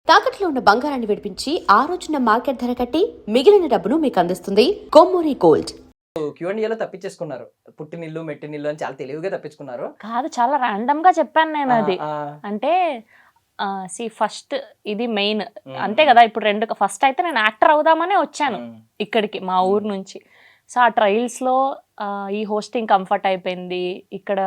తాకట్లో ఉన్న బంగారాన్ని విడిపించి ఆ రోజున మార్కెట్ ధర కట్టి మిగిలిన డబ్బును మీకు అందిస్తుంది కొమ్మూరి గోల్డ్. Q&Aలో తప్పించేసుకున్నారు. పుట్టినిల్లు మెట్టినిల్లు అని చాలా తెలివిగా తప్పించుకున్నారు. కాదు, చాలా ర్యాండమ్ గా చెప్పాను నేను అది. ఆ, అంటే ఫస్ట్ ఇది మెయిన్ అంతే కదా. ఇప్పుడు రెండు ఫస్ట్ అయితే నేను యాక్టర్ అవుదామనే వచ్చాను ఇక్కడికి మా ఊరు నుంచి. సో ఆ ట్రయల్స్ లో ఈ హోస్టింగ్ కంఫర్ట్ అయిపోయింది, ఇక్కడ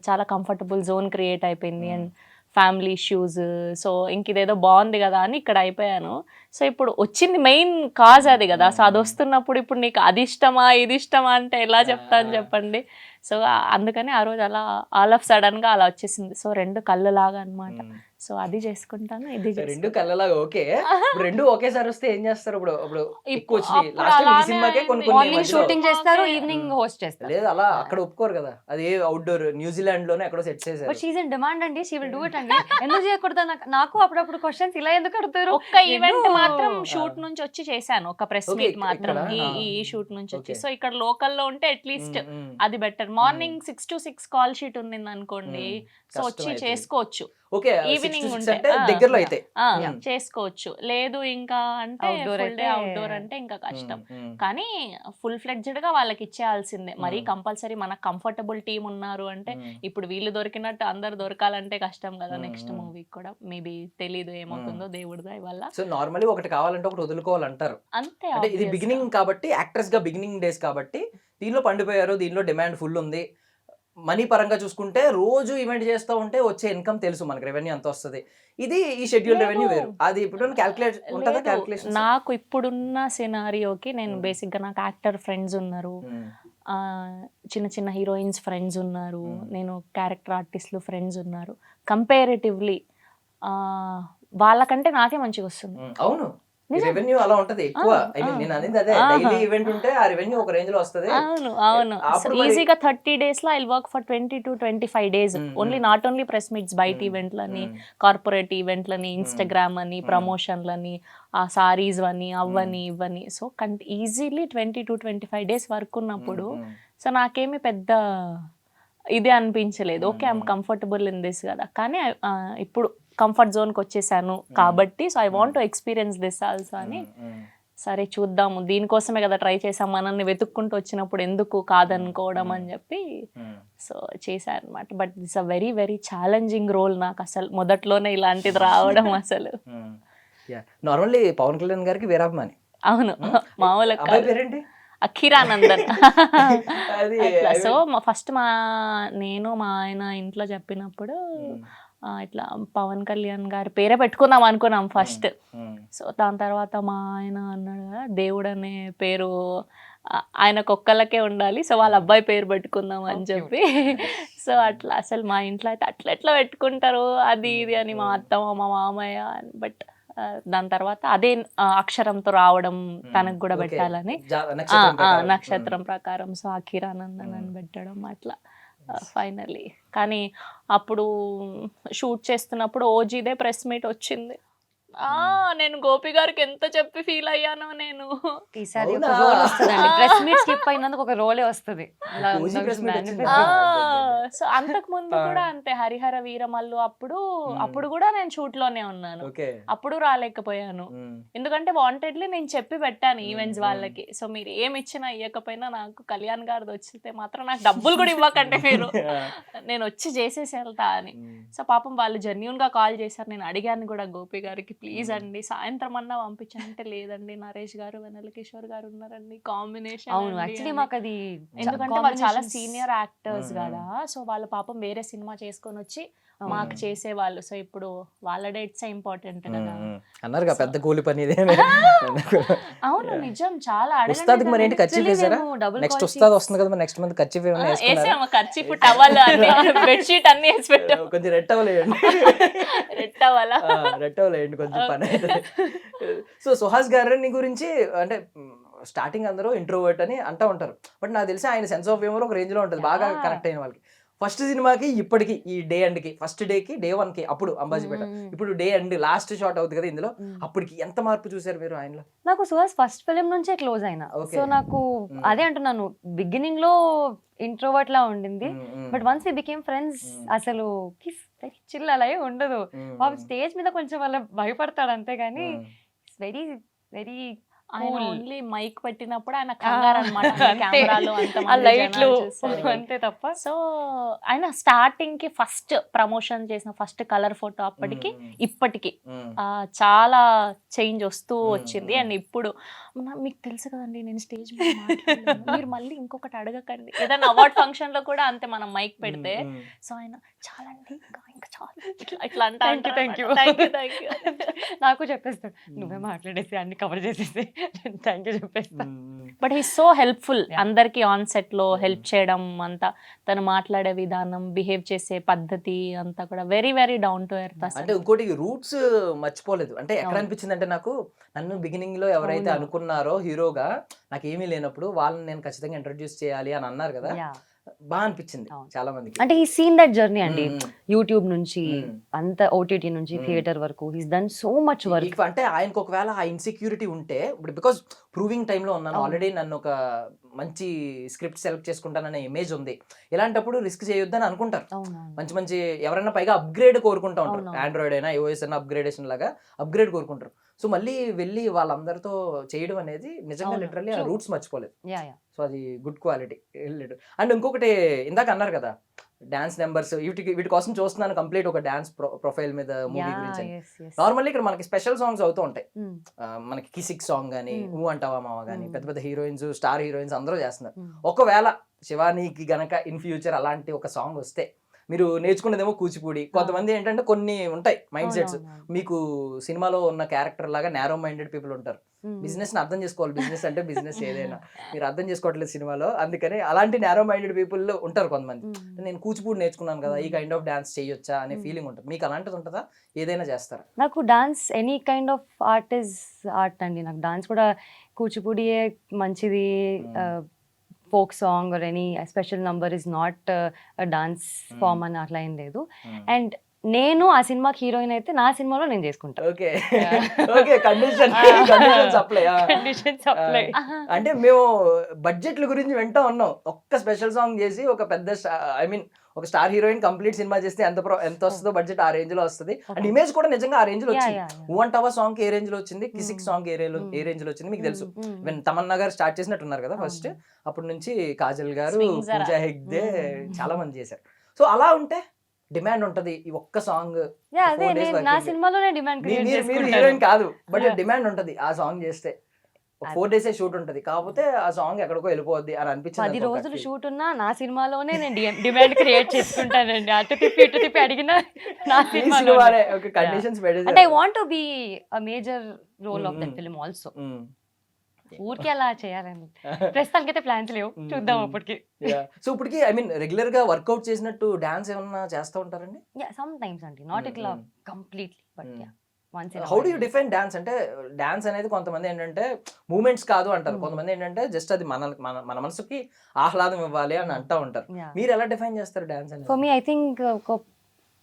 చాలా కంఫర్టబుల్ జోన్ క్రియేట్ అయిపోయింది అండ్ ఫ్యామిలీ ఇష్యూస్. సో ఇంక ఇదేదో బాగుంది కదా అని ఇక్కడ అయిపోయాను. సో ఇప్పుడు వచ్చింది మెయిన్ కాజ్ అది కదా. సో అది వస్తున్నప్పుడు ఇప్పుడు నీకు అది ఇష్టమా ఇది ఇష్టమా అంటే ఎలా చెప్తాను చెప్పండి. సో అందుకని ఆ రోజు అలా ఆల్ ఆఫ్ సడన్ గా అలా వచ్చేసింది. సో రెండు కళ్ళు లాగా అనమాట. సో అది చేసుకుంటాను, ఇది రెండు కళ్ళలాగా ఓకే. రెండు ఒకేసారి వస్తే ఏం చేస్తారు? ఇప్పుడు ఎక్కువ వచ్చినాయి. లాస్ట్ టైం ఈ సినిమాకే కొన్ని మార్నింగ్ షూటింగ్ చేస్తారు, ఈవినింగ్ హోస్ట్ చేస్తారు. లేదు అలా అక్కడ ఒప్పుకోరు కదా. అది అవుట్డోర్ న్యూజిలాండ్ లోనే ఎక్కడో సెట్ చేశారు. బట్ షీస్ ఇన్ డిమాండ్ అండి, షీ విల్ డూ ఇట్ అండి. ఎందుకు చేయకూడదు? నాకు అప్పుడప్పుడు క్వశ్చన్స్ ఇలా ఎందుకు అడుగుతారు? ఒక్క ఈవెంట్ మాత్రం షూట్ నుంచి వచ్చి చేశాను, ఒక ప్రెస్ మీట్ మాత్రం ఈ షూట్ నుంచి వచ్చి. సో ఇక్కడ లోకల్లో ఉంటే అట్లీస్ట్ అది better. Morning 6 to 6 call sheet ఉంది అనుకోండి, సో వచ్చి చేసుకోవచ్చు. ఓకే, ఈవినింగ్ అంటే దగ్గరలో అయితే చేసుకోవచ్చు. లేదు ఇంకా అంటే ఫుల్ డే అవుట్డోర్ అంటే ఇంకా కష్టం. కానీ ఫుల్ ఫ్లెడ్జ్డ్ గా వాళ్ళకి ఇచ్చేయాల్సిందే. మరి కంపల్సరీ మనకు కంఫర్టబుల్ టీమ్ ఉన్నారు అంటే, ఇప్పుడు వీళ్ళు దొరికినట్టు అందరు దొరకాలంటే కష్టం కదా. నెక్స్ట్ మూవీ కూడా మేబీ తెలీదు ఏమవుతుందో, దేవుడి దయ వల్ల. సో నార్మల్లీ ఒకటి కావాలంటే ఒకటి వదులుకోవాలంటారు అంతే. అంటే ఇది బిగినింగ్ కాబట్టి, యాక్టర్స్ గా బిగినింగ్ డేస్ కాబట్టి దీనిలో పండిపోయారు. దీనిలో డిమాండ్ ఫుల్ ఉంది. మనీ పరంగా చూసుకుంటే రోజు ఈవెంట్ చేస్తూ ఉంటే వచ్చే ఇన్కమ్ తెలుసు మనకి, రెవెన్యూ ఎంత వస్తుంది. ఇది ఈ షెడ్యూల్ రెవెన్యూ వేరు. అది ఇప్పుడు క్యాల్కులేట్ ఉంటుందా? క్యాల్కులేషన్ నాకు ఇప్పుడున్న సినారియోకి నేను బేసిక్ గా నాకు యాక్టర్ ఫ్రెండ్స్ ఉన్నారు, చిన్న చిన్న హీరోయిన్స్ ఫ్రెండ్స్ ఉన్నారు, నేను క్యారెక్టర్ ఆర్టిస్టులు ఫ్రెండ్స్ ఉన్నారు. కంపారిటివ్లీ వాళ్ళకంటే నాకే మంచిగా వస్తుంది. అవును, రెవెన్యూ అలా ఉంటది ఎక్కువ. ఐ మీన్ నేను అనేది అదే, డైలీ ఈవెంట్ ఉంటే ఆ రెవెన్యూ ఒక రేంజ్ లో వస్తది. అవును అవును. ఈజీగా 30 days లో I work for 20 to 25 days only, not only press meets, బయట ఈవెంట్లని, కార్పొరేట్ ఈవెంట్లని, ఇన్స్టాగ్రామ్ అని, ప్రమోషన్లని, ఆ సారీస్ అని, అవ్వని ఇవ్వని. So easily 20 to 25 days work ఉన్నప్పుడు సో నాకేమి పెద్ద ఇది అనిపించలేదు. Okay, I'm comfortable in this కదా. కానీ ఇప్పుడు కంఫర్ట్ జోన్కి వచ్చేసాను కాబట్టి so I want to experience this also అని, సరే చూద్దాము, దీనికోసమే కదా ట్రై చేసాం, మనల్ని వెతుక్కుంటూ వచ్చినప్పుడు ఎందుకు కాదనుకోవడం అని చెప్పి సో చేశాను అనమాట. But this a very very challenging role నాకు, అసలు మొదట్లోనే ఇలాంటిది రావడం అసలు. నార్మల్లీ పవన్ కళ్యాణ్ గారికి వీరాభిమాని. అవును, మామూలుగా పేరేంటి? అఖిరానందన్. సో ఫస్ట్ నేను మా ఆయన ఇంట్లో చెప్పినప్పుడు ఇట్లా పవన్ కళ్యాణ్ గారి పేరే పెట్టుకుందాం అనుకున్నాం ఫస్ట్. సో దాని తర్వాత మా ఆయన అన్నాడు కదా, దేవుడు అనే పేరు ఆయనకు ఒక్కళ్ళకే ఉండాలి, సో వాళ్ళ అబ్బాయి పేరు పెట్టుకుందాం అని చెప్పి. సో అట్లా అసలు మా ఇంట్లో అయితే అట్లా ఎట్లా పెట్టుకుంటారు అది ఇది అని మా అత్తమ్మ మా మామయ్య. బట్ దాని తర్వాత అదే అక్షరంతో రావడం తనకు కూడా పెట్టాలని, నక్షత్రం ప్రకారం. సో అఖిరానందన్ అని పెట్టడం అట్లా ఫైనల్లీ. కానీ అప్పుడు షూట్ చేస్తున్నప్పుడు ఓజీదే ప్రెస్ మీట్ వచ్చింది. నేను గోపి గారికి ఎంత చెప్పి ఫీల్ అయ్యానో నేను. ఈసారి ప్రెస్ మీట్ స్కిప్ అయినందుకు ఒక రోలే వస్తుంది. సో అంతకు ముందు కూడా అంతే, హరిహర వీరమల్లు అప్పుడు కూడా నేను షూట్ లోనే ఉన్నాను, అప్పుడు రాలేకపోయాను. ఎందుకంటే వాంటెడ్లీ నేను చెప్పి పెట్టాను ఈవెంట్స్ వాళ్ళకి, సో మీరు ఏమి ఇచ్చినా ఇవ్వకపోయినా నాకు కళ్యాణ్ గారిది వచ్చితే మాత్రం నాకు డబ్బులు కూడా ఇవ్వకంటే మీరు, నేను వచ్చి చేసేసి వెళ్తా అని. సో పాపం వాళ్ళు జెన్యూన్ గా కాల్ చేశారు. నేను అడిగాను కూడా గోపి గారికి, ప్లీజ్ అండి సాయంత్రం అన్నా పంపించంటే, లేదండి నరేష్ గారు వెన్నెల కిషోర్ గారు ఉన్నారండి కాంబినేషన్. అవును, యాక్చువల్లీ మాకు అది ఎందుకంటే వాళ్ళు చాలా సీనియర్ యాక్టర్స్ కదా. సో వాళ్ళ పాపం వేరే సినిమా చేసుకొని వచ్చి మాకు చేసేవాళ్ళు. సో ఇప్పుడు వాళ్ళ డేట్స్ ఇంపార్టెంట్ కదా అన్నారు, పెద్ద కూలి పని. అవును నిజం, చాలా ఉస్తాద్ మరి ఏంటి ఖర్చు వేసారా? నెక్స్ట్ ఉస్తాద్ వస్తుంది కదా, నెక్స్ట్ మంత్ ఖర్చు వేసాము, ఖర్చు టవల్ బెడ్షీట్ అన్ని వేసి పెట్టాము. కొంచెం రెడ్ టవల్ వేయండి, రెడ్ టవల్ వేయండి, కొంచెం పని అవుతుంది. సో సుహాస్ గారిని గురించి అంటే స్టార్టింగ్ అందరూ ఇంట్రోవర్ట్ అని అంటూ ఉంటారు. బట్ నాకు తెలిసి ఆయన సెన్స్ ఆఫ్ హ్యూమర్ ఒక రేంజ్ లో ఉంటుంది, బాగా కనెక్ట్ అయిన వాళ్ళకి. ఫస్ట్ సినిమాకి ఇప్పటికి ఈ డే ఎండ్కి, ఫస్ట్ డేకి డే 1కి అప్పుడు అంబాజీపేట, ఇప్పుడు డే ఎండ్ లాస్ట్ షాట్ అవుతుంది కదా ఇందులో, అప్పటికి ఎంత మార్పు చూసారు మీరు ఆయనలో? నాకు సుహాస్ ఫస్ట్ ఫిలిం నుంచే క్లోజ్ అయినా. సో నాకు అదే అంటున్నాను, బిగినింగ్ లో ఇంట్రోవర్ట్ లా ఉండింది, but once we became friends అసలు వెరీ చిల్ అలా ఏం ఉండదు. పాపం స్టేజ్ మీద కొంచెం అలా భయపడతాడు అంతే కానీ ఇట్స్ వెరీ వెరీ ఆయన Cool. ఓన్లీ మైక్ పెట్టినప్పుడు ఆయన కంగారు అనమాట, అంతే. కెమెరాలు ఆ లైట్లు అంతే తప్ప. సో ఆయన స్టార్టింగ్ కి ఫస్ట్ ప్రమోషన్ చేసిన ఫస్ట్ కలర్ ఫోటో అప్పటికి ఇప్పటికి చాలా చేంజ్ వస్తూ వచ్చింది. అండ్ ఇప్పుడు మీకు తెలుసు కదండి, నేను స్టేజ్ మీద మాట్లాడలేను, మీరు మళ్ళీ ఇంకొకటి అడగకండి. ఏదైనా అవార్డ్ ఫంక్షన్ లో కూడా అంతే, మనం మైక్ పెడితే సో ఆయన చాలా అండి ఇంకా చాలా ఇట్లా అంటా. Thank you. నాకు చెప్పేస్తాడు, నువ్వే మాట్లాడేసి అన్ని కవర్ చేసేసి థ్యాంక్ యూ చెప్పేస్తా. బట్ హీ సో హెల్ప్ఫుల్ అందరికి ఆన్ సెట్ లో హెల్ప్ చేయడం అంతా, తను మాట్లాడే విధానం, బిహేవ్ చేసే పద్ధతి అంతా కూడా very very down to earth. అంటే ఇంకోటి రూట్స్ మర్చిపోలేదు. అంటే ఎక్కడ అనిపించింది అంటే నాకు, నన్ను బిగినింగ్ లో ఎవరైతే అనుకున్నారో హీరోగా నాకు ఏమీ లేనప్పుడు వాళ్ళని నేను ఖచ్చితంగా ఇంట్రడ్యూస్ చేయాలి అని అన్నారు కదా, బాగా అనిపించింది చాలా మందికి. అంటే ఈ సీన్ దట్ జర్నీ అండి, యూట్యూబ్ నుంచి అంత ఓటీటీ నుంచి థియేటర్ వరకు he's done so much work. అంటే ఆయనకు ఒకవేళ ఆ ఇన్సెక్యూరిటీ ఉంటే, ఇప్పుడు బికాస్ ప్రూవింగ్ టైంలో ఉన్నాను ఆల్రెడీ, నన్ను ఒక మంచి స్క్రిప్ట్ సెలెక్ట్ చేసుకుంటాననే ఇమేజ్ ఉంది, ఇలాంటప్పుడు రిస్క్ చేయొద్దని అనుకుంటారు. మంచి మంచి ఎవరైనా పైగా అప్గ్రేడ్ కోరుకుంటా ఉంటారు, ఆండ్రాయిడ్ అయినా iOS అయినా అప్గ్రేడేషన్ లాగా అప్గ్రేడ్ కోరుకుంటారు. సో మళ్ళీ వెళ్ళి వాళ్ళందరితో చేయడం అనేది నిజంగా లిటరల్లీ ఆ రూట్స్ మర్చిపోలేదు. సో అది గుడ్ క్వాలిటీ. అండ్ ఇంకొకటి ఇందాక అన్నారు కదా డాన్స్ నెంబర్స్, వీటి కోసం చూస్తున్నాను కంప్లీట్ ఒక డాన్స్ ప్రొఫైల్ మీద మూవీ గురించి. నార్మల్లీ ఇక్కడ మనకి స్పెషల్ సాంగ్స్ అవుతూ ఉంటాయి, మనకి కిసిక్ సాంగ్ కానీ, ఊ అంటావా మామ కానీ, పెద్ద పెద్ద హీరోయిన్స్, స్టార్ హీరోయిన్స్ అందరూ చేస్తున్నారు. ఒకవేళ శివానీకి గనక ఇన్ ఫ్యూచర్ అలాంటి ఒక సాంగ్ వస్తే, మీరు నేర్చుకున్నదేమో కూచిపూడి, కొంతమంది ఏంటంటే కొన్ని ఉంటాయి మైండ్ సెట్స్, మీకు సినిమాలో ఉన్న క్యారెక్టర్ లాగా నేరో మైండెడ్ పీపుల్ ఉంటారు, బిజినెస్ ని అర్థం చేసుకోవాలి, బిజినెస్ అంటే బిజినెస్ ఏదైనా, మీరు అర్థం చేసుకోవట్లేదు సినిమాలో, అందుకని అలాంటి నేరో మైండెడ్ పీపుల్ ఉంటారు కొంతమంది. నేను కూచిపూడి నేర్చుకున్నాను కదా, ఈ కైండ్ ఆఫ్ డాన్స్ చేయొచ్చా అనే ఫీలింగ్ ఉంటుంది. మీకు అలాంటిది ఉంటుందా, ఏదైనా చేస్తారా? నాకు dance any kind of art is art అండి. నాకు డాన్స్ కూడా కూచిపూడియే మంచిది, folk song or any special number is not dance form అని అట్లా ఏం లేదు. అండ్ నేను ఆ సినిమాకి హీరోయిన్ అయితే నా సినిమాలో నేను చేసుకుంటాను. Okay okay, conditions apply. అంటే మేము బడ్జెట్ల గురించి వింటా ఉన్నాం, ఒక్క స్పెషల్ సాంగ్ చేసి ఒక పెద్ద ఒక స్టార్ హీరోయిన్ కంప్లీట్ సినిమా చేస్తే ఎంత వస్తుందో బడ్జెట్ ఆ రేంజ్ లో వస్తుంది. అండ్ ఇమేజ్ కూడా నిజంగా ఆ రేంజ్ లో వచ్చింది. ఊ అంటావా సాంగ్ ఏ రేంజ్ లో వచ్చింది, కిసిక్ సాంగ్ ఏ రేంజ్ లో వచ్చింది మీకు తెలుసు. తమన్నా గారు స్టార్ట్ చేసినట్టున్నారు కదా ఫస్ట్, అప్పటి నుంచి కాజల్ గారు, పూజా హెగ్డే చాలా మంది చేశారు. సో అలా ఉంటే డిమాండ్ ఉంటది, ఈ ఒక్క సాంగ్ నా సినిమాలోనే డిమాండ్. మీరు హీరోయిన్ కాదు, బట్ డిమాండ్ ఉంటది ఆ సాంగ్ చేస్తే. 4 days షూట్ ఉంటది, కాకపోతే ఆ సాంగ్ ఎక్కడికో వెళ్ళిపోద్ది అని అనిపించింది. 10 రోజులు షూట్ ఉన్నా నా సినిమాలోనే నేను డిమాండ్ క్రియేట్ చేసుకుంటానండి. అటు తిప్పి అడిగినా నా సినిమాలోనే. కండిషన్స్ అంటే I want to be a major role of that film also. ఊరికి అలా చేయాలని ప్రస్తుతానికైతే ప్లాన్స్ లేవు, చూద్దాం అప్పటికి. సో ఇప్పటికి రెగ్యులర్ గా వర్కౌట్ చేసినట్టు డాన్స్ ఏమన్నా చేస్తూ ఉంటారండి? సమ్ టైమ్స్ అండి, నాట్ ఇట్లా completely, but how do you define dance? అంటే డాన్స్ అనేది కొంతమంది ఏంటంటే మూమెంట్స్ కాదు అంటారు, కొంతమంది ఏంటంటే జస్ట్ అది మన మనసుకి ఆహ్లాదం ఇవ్వాలి అని అంటూ ఉంటారు. మీరు ఎలా డిఫైన్ చేస్తారు డాన్స్ అనేది? For me I think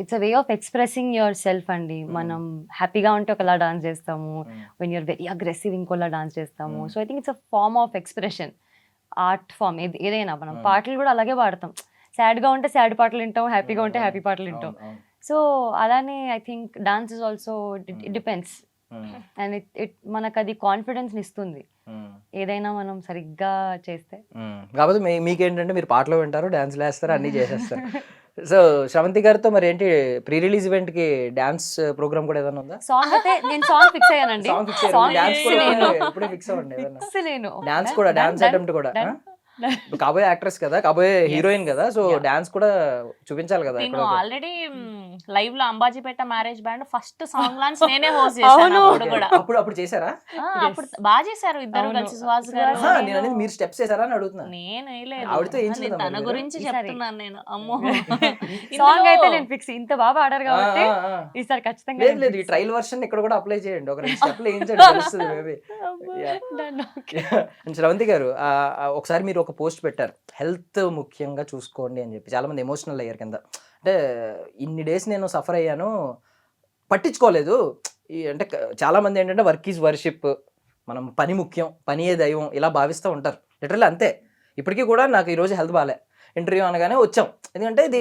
it's a way of expressing yourself అండి. మనం హ్యాపీగా ఉంటే ఒకలా డాన్స్ చేస్తాము, వెన్ యూర్ వెరీ అగ్రెసివ్ ఇంకోలా డాన్స్ చేస్తాము. So I think it's a form of expression, art form ఏదైనా. మనం పాటలు కూడా అలాగే పాడతాం, సాడ్గా ఉంటే సాడ్ పాటలు వింటాం, హ్యాపీగా ఉంటే హ్యాపీ పాటలు వింటాం. సో అలానే I think dance is also it depends, and it మనకు అది కాన్ఫిడెన్స్ ఇస్తుంది ఏదైనా మనం సరిగ్గా చేస్తే. కాకపోతే మీకేంటంటే మీరు పాటలు వింటారు, డాన్స్లు వేస్తారు, అన్ని చేసేస్తారు. సో శ్రవంతి గారితో మరి ఏంటి ప్రీ రిలీజ్ ఈవెంట్ కి డాన్స్ ప్రోగ్రామ్ కూడా ఏదైనా ఉందా? సాంగ్ అయితే నేను సాంగ్ ఫిక్స్ అయ్యానండి. డాన్స్ కూడా ఇప్పుడే ఫిక్స్ అవ్వండి, డాన్స్ కూడా, డాన్స్ అటెంప్ట్ కూడా. కాబోయే యాక్ట్రెస్ కదా, కాబోయే హీరోయిన్ కదా, సో డాన్స్ కూడా చూపించాలి కదా. నేను ఆల్రెడీ లైవ్ లో Ambajipeta marriage band first song launch నేనే హోస్ట్ చేశాను. అప్పుడు చేశారా? అప్పుడు బాగా చేశారు ఇద్దరు కలిసి, సుహాస్ గారు. నేను అనేది మీరు స్టెప్స్ చేశారా అని అడుగుతున్నా. నేను ఆవిడతో ఏం తన గురించి చెప్తున్నాను నేను. అమ్మో, సాంగ్ అయితే నేను ఫిక్స్, ఇంత బాగా ఆడారు కాబట్టి ఈసారి ఖచ్చితంగా. లేదు ఈ ట్రయల్ వర్షన్ ఇక్కడ కూడా అప్లై చేయండి, ఒక 2 స్టెప్లు వేయించండి, తెలుస్తుంది మేబీ. శ్రవంతి గారు ఒకసారి మీరు ఒక పోస్ట్ పెట్టారు, హెల్త్ ముఖ్యంగా చూసుకోండి అని చెప్పి. చాలా మంది ఎమోషనల్ అయ్యారు కింద. అంటే ఇన్ని డేస్ నేను సఫర్ అయ్యాను, పట్టించుకోలేదు. అంటే చాలా మంది ఏంటంటే వర్క్ ఈజ్ వర్షిప్, మనం పని ముఖ్యం, పనియే దైవం ఇలా భావిస్తూ ఉంటారు. లిటరల్లీ అంతే. ఇప్పటికీ కూడా నాకు ఈరోజు హెల్త్ బాగాలే, ఇంటర్వ్యూ అనగానే వచ్చాం, ఎందుకంటే ఇది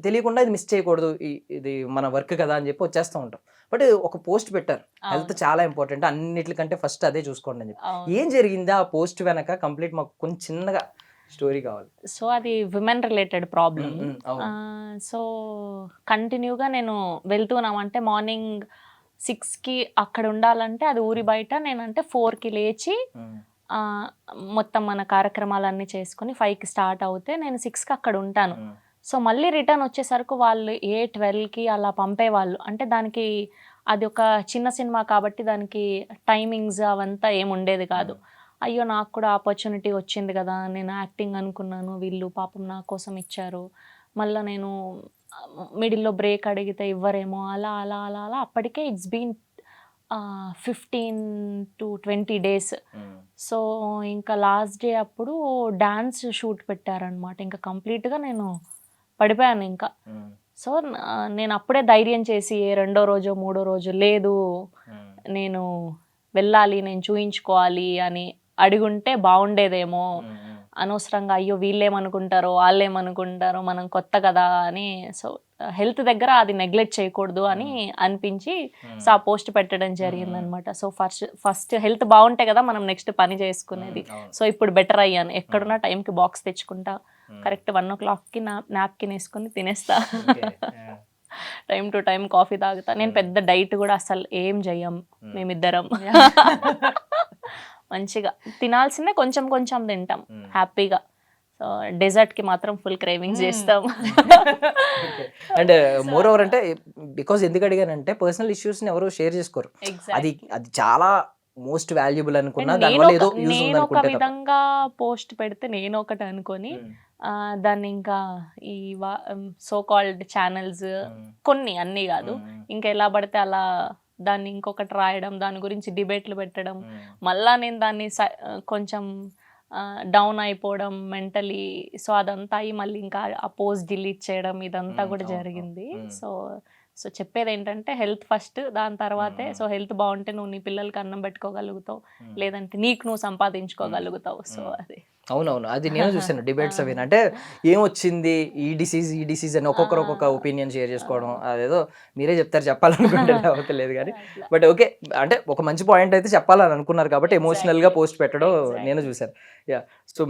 తెలియకుండా ఇది మిస్ చేయకూడదు, ఇది మన వర్క్ కదా అని చెప్పి వచ్చేస్తూ ఉంటాం. బట్ ఒక పోస్ట్ పెట్టారు, హెల్త్ చాలా ఇంపార్టెంట్, అన్నిటికంటే ఫస్ట్ అదే చూసుకోండి అని చెప్పి. ఏం జరిగింది ఆ పోస్ట్ వెనక? కంప్లీట్ మాకు కొంచెం చిన్నగా స్టోరీ కావాలి. సో అది విమెన్ రిలేటెడ్ ప్రాబ్లమ్. సో కంటిన్యూగా నేను వెళ్తున్నామంటే మార్నింగ్ 6కి అక్కడ ఉండాలంటే అది ఊరి బయట, నేనంటే 4కి లేచి మొత్తం మన కార్యక్రమాలన్నీ చేసుకుని 5కి స్టార్ట్ అవుతే నేను 6కి అక్కడ ఉంటాను. సో మళ్ళీ రిటర్న్ వచ్చేసరికి వాళ్ళు 8-12కి అలా పంపేవాళ్ళు. అంటే దానికి అది ఒక చిన్న సినిమా కాబట్టి దానికి టైమింగ్స్ అవంతా ఏమి ఉండేది కాదు. అయ్యో నాకు కూడా ఆపర్చునిటీ వచ్చింది కదా, నేను యాక్టింగ్ అనుకున్నాను, వీళ్ళు పాపం నా కోసం ఇచ్చారు, మళ్ళీ నేను మిడిల్లో బ్రేక్ అడిగితే ఇవ్వరేమో, అలా అలా అలా అలా అప్పటికే it's been 15 to 20 days. So ఇంకా లాస్ట్ డే అప్పుడు డాన్స్ షూట్ పెట్టారనమాట. ఇంకా కంప్లీట్గా నేను పడిపోయాను ఇంకా. సో నేను అప్పుడే ధైర్యం చేసి రెండో రోజో మూడో రోజు లేదు నేను వెళ్ళాలి, నేను చూయించుకోవాలి అని అడుగుంటే బాగుండేదేమో, అనవసరంగా అయ్యో వీళ్ళేమనుకుంటారో వాళ్ళేమనుకుంటారో మనం కొత్త కదా అని. సో హెల్త్ దగ్గర అది నెగ్లెక్ట్ చేయకూడదు అని అనిపించి సో ఆ పోస్ట్ పెట్టడం జరిగింది అనమాట. సో ఫస్ట్ హెల్త్ బాగుంటే కదా మనం నెక్స్ట్ పని చేసుకునేది. సో ఇప్పుడు బెటర్ అయ్యాను, ఎక్కడున్నా టైంకి బాక్స్ తెచ్చుకుంటా, కరెక్ట్ 1 o'clockకి నాప్కిన్ వేసుకుని తినేస్తా, టైం టు టైం కాఫీ తాగుతా. నేను పెద్ద డైట్ కూడా అసలు ఏం చెయ్యం మేమిద్దరం, మంచిగా తినాల్సిందే కొంచెం కొంచెం తింటాం హ్యాపీగా. సో డెజర్ట్కి మాత్రం ఫుల్ క్రేవింగ్స్ చేస్తాం. అండ్ మోర్ ఓవర్ అంటే బికాజ్ ఎందుకు అడిగానంటే పర్సనల్ ఇష్యూస్ని ఎవరు షేర్ చేసుకోరు, అది చాలా మోస్ట్ వాల్యుబుల్ అనుకున్నా దానివల్ల ఏదో యూజ్ ఉంది నేను ఒక అనుకుంటే తప్ప. విధంగా పోస్ట్ పెడితే నేను ఒకటి అనుకొని దాన్ని ఇంకా ఈ సో కాల్డ్ ఛానల్స్ కొన్ని అన్నీ కాదు ఇంకా ఎలా పడితే అలా దాన్ని ఇంకొకటి రాయడం, దాని గురించి డిబేట్లు పెట్టడం, మళ్ళా నేను దాన్ని కొంచెం డౌన్ అయిపోవడం మెంటలీ. సో అదంతా అయ్యి మళ్ళీ ఇంకా ఆ పోస్ట్ డిలీట్ చేయడం ఇదంతా కూడా జరిగింది. సో చెప్పేది ఏంటంటే హెల్త్ ఫస్ట్, దాని తర్వాతే. సో హెల్త్ బాగుంటే నువ్వు నీ పిల్లలకి అన్నం పెట్టుకోగలుగుతావు, లేదంటే నీకు నువ్వు సంపాదించుకోగలుగుతావు. సో అది అవునవును, అది నేను చూసాను డిబేట్స్ అవి. అంటే ఏమొచ్చింది ఈ డిసీజ్ అని ఒక్కొక్కరు ఒక్కొక్క ఒపీనియన్ షేర్ చేసుకోవడం, అదేదో మీరే చెప్తారు చెప్పాలనుకుంటే లేదు కానీ. బట్ ఓకే, అంటే ఒక మంచి పాయింట్ అయితే చెప్పాలని అనుకున్నారు కాబట్టి ఎమోషనల్గా పోస్ట్ పెట్టడం నేను చూశాను. Yeah, so